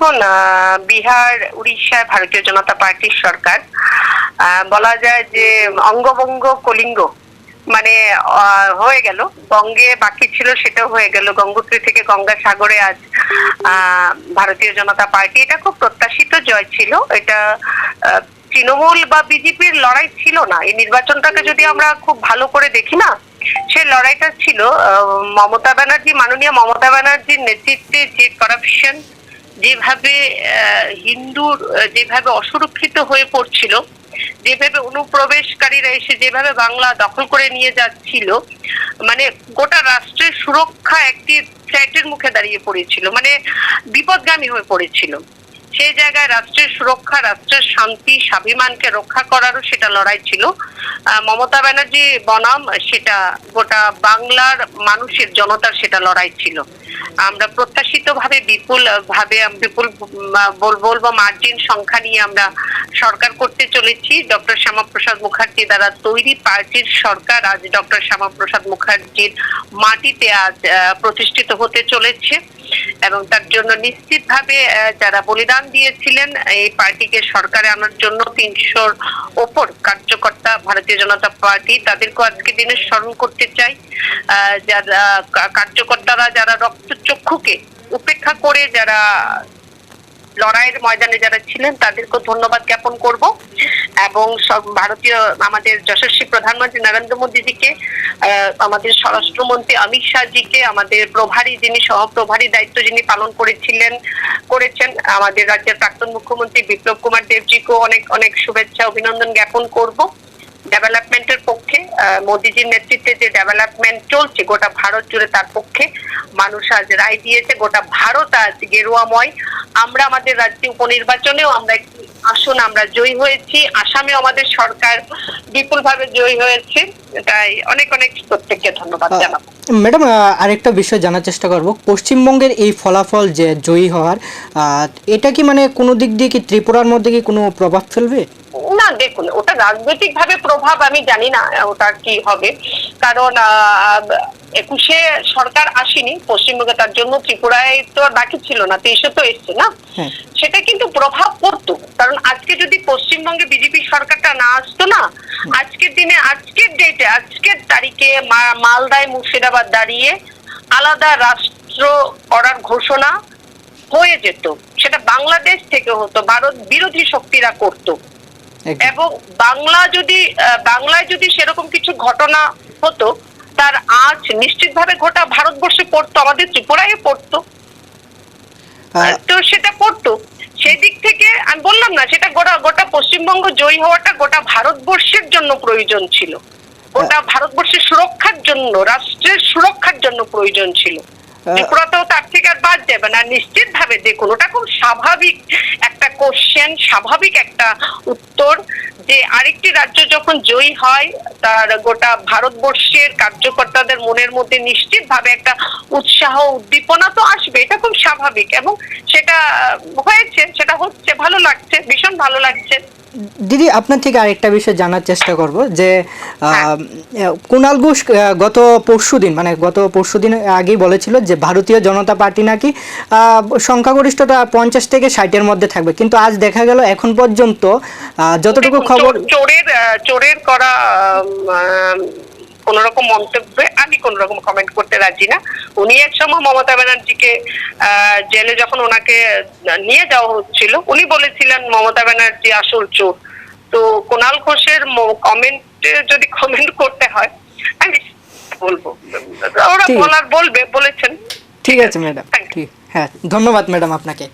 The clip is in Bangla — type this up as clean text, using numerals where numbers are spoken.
দেখুন, বিহার উড়িষ্যায় ভারতীয় জনতা পার্টির সরকার, বলা যায় যে অঙ্গভঙ্গ কলিঙ্গ, মানে হয়ে গেল। বঙ্গে বাকি ছিল সেটাও হয়ে গেল, গঙ্গোত্রী থেকে গঙ্গাসাগরে আজ ভারতীয় জনতা পার্টি। এটা খুব প্রত্যাশিত জয় ছিল। এটা তৃণমূল বা বিজেপির লড়াই ছিল না। এই নির্বাচনটাকে যদি আমরা খুব ভালো করে দেখি না, সে লড়াইটা ছিল মমতা ব্যানার্জি, মাননীয় মমতা ব্যানার্জির নেতৃত্বে যে কারাপশন, যেভাবে হিন্দুর যেভাবে অসুরক্ষিত হয়ে পড়ছিল, যেভাবে অনুপ্রবেশকারীরা এসে যেভাবে বাংলা দখল করে নিয়ে যাচ্ছিল, মানে গোটা রাষ্ট্রের সুরক্ষা একটি থ্রেটের মুখে দাঁড়িয়ে পড়েছিল, মানে বিপদগামী হয়ে পড়েছিল। সেই জায়গায় রাষ্ট্রের সুরক্ষা, রাষ্ট্রের শান্তি, স্বাভিমানকে রক্ষা করারও সেটা লড়াই ছিল। মমতা ব্যানার্জি বনাম সেটা গোটা বাংলার মানুষের, জনতার সেটা লড়াই ছিল। আমরা প্রত্যাশিত ভাবে বিপুল বলবো মার্জিন সংখ্যা নিয়ে আমরা সরকার করতে চলেছি। ডক্টর শ্যামাপ্রসাদ মুখার্জি দ্বারা তৈরি পার্টির সরকার আজ ডক্টর শ্যামাপ্রসাদ মুখার্জির মাটিতে আজ প্রতিষ্ঠিত হতে চলেছে, এবং তার জন্য নিশ্চিতভাবে যারা বলিদান দিয়েছিলেন এই পার্টিকে সরকারে আনার জন্য, 300-র ওপর কার্যকর্তা ভারতীয় জনতা পার্টি, তাদেরকেও আজকে দিনে স্মরণ করতে চাই। যারা কার্যকর্তারা, যারা রক্তচক্ষুকে উপেক্ষা করে যারা লড়াইয়ের ময়দানে যারা ছিলেন, তাদেরকেও ধন্যবাদ জ্ঞাপন করব। এবং সব ভারতীয় আমাদের যশস্বী প্রধানমন্ত্রী নরেন্দ্র মোদীজিকে, আমাদের স্বরাষ্ট্রমন্ত্রী অমিত শাহজিকে, আমাদের প্রভারী যিনি সহপ্রভারী দায়িত্ব যিনি পালন করেছেন আমাদের রাজ্যের প্রাক্তন মুখ্যমন্ত্রী বিপ্লব কুমার দেবজিকেও অনেক অনেক শুভেচ্ছা অভিনন্দন জ্ঞাপন করব। ডেভেলপমেন্টের পক্ষে মোদীজির নেতৃত্বে যে ডেভেলপমেন্ট চলছে গোটা ভারত জুড়ে, তার পক্ষে মানুষ আজ রায় দিয়েছে। গোটা ভারত আজ গেরুয়াময়। আমরা আমাদের রাজ্যে উপনির্বাচনেও আমরা একটি আসন আমরা জয়ী হয়েছি, আসামেও আমাদের সরকার বিপুলভাবে জয়ী হয়েছে। তাই অনেক অনেক প্রত্যেককে ধন্যবাদ জানাবো। ম্যাডাম, আরেকটা বিষয় জানার চেষ্টা করব, পশ্চিমবঙ্গের এই ফলাফল যে জয়ী হওয়ার, এটা কি মানে কোনো দিক দিয়ে কি ত্রিপুরার মধ্যে কি কোনো প্রভাব ফেলবে? না, দেখুন, ওটা রাজনৈতিক ভাবে প্রভাব আমি জানি না ওটা কি হবে, কারণ 21-এ সরকার আসেনি পশ্চিমবঙ্গে, তার জন্য ত্রিপুরায় তো আর বাকি ছিল না, 23-এ তো এসছে না। সেটা কিন্তু প্রভাব পড়তো, কারণ আজকে যদি পশ্চিমবঙ্গে বিজেপি সরকারটা না আসতো না, আজকের দিনে, আজকের ডেটে, আজকের তারিখে মালদায় মুর্শিদাবাদ দাঁড়িয়ে আলাদা রাষ্ট্র করার ঘোষণা হয়ে যেত। সেটা বাংলাদেশ থেকে হতো, ভারত বিরোধী শক্তিরা করতো। এবং বাংলায় যদি সেরকম কিছু ঘটনা হতো, তার আঁচ নিশ্চিতভাবে গোটা ভারতবর্ষে পড়তো, আমাদের ত্রিপুরায় পড়তো। তো সেটা পড়তো। সেই দিক থেকে আমি বললাম না, সেটা গোটা পশ্চিমবঙ্গ জয়ী হওয়াটা গোটা ভারতবর্ষের জন্য প্রয়োজন ছিল, গোটা ভারতবর্ষের সুরক্ষার জন্য, রাষ্ট্রের সুরক্ষার জন্য প্রয়োজন ছিল। ত্রিপুরা তো তার থেকে আর বাদ যাবে না। নিশ্চিত ভাবে দেখুন, ওটা খুব স্বাভাবিক একটা কোশ্চেন, স্বাভাবিক একটা উত্তর, যে আরেকটি রাজ্য যখন জয়ী হয়, তার গোটা ভারতবর্ষের কার্যকর্তাদের মনের মধ্যে নিশ্চিত ভাবে একটা উৎসাহ, উদ্দীপনা তো আসবে। এটা খুব স্বাভাবিক, এবং সেটা হয়েছে, সেটা হচ্ছে, ভালো লাগছে, ভীষণ ভালো লাগছে। দিদি, আপনার থেকে আরেকটা বিষয় জানার চেষ্টা করব, যে কুণাল ঘোষ গত পরশুদিন আগেই বলেছিল যে ভারতীয় জনতা পার্টি নাকি সংখ্যাগরিষ্ঠতা 50 থেকে 60-এর মধ্যে থাকবে, কিন্তু আজ দেখা গেল এখন পর্যন্ত যতটুকু খবর, চোরের করা কোন রকম মন্তব্যে আমি কোন রকম কমেন্ট করতে রাজি না। উনি এক সময় মমতা ব্যানার্জিকে জেলে যখন ওনাকে নিয়ে যাওয়া হচ্ছিল, উনি বলেছিলেন মমতা ব্যানার্জি আসল চোর। তো কুণাল ঘোষের কমেন্টে যদি কমেন্ট করতে হয়, আমি বলবো, ওরা বলেছেন। ঠিক আছে ম্যাডাম, হ্যাঁ, ধন্যবাদ ম্যাডাম আপনাকে।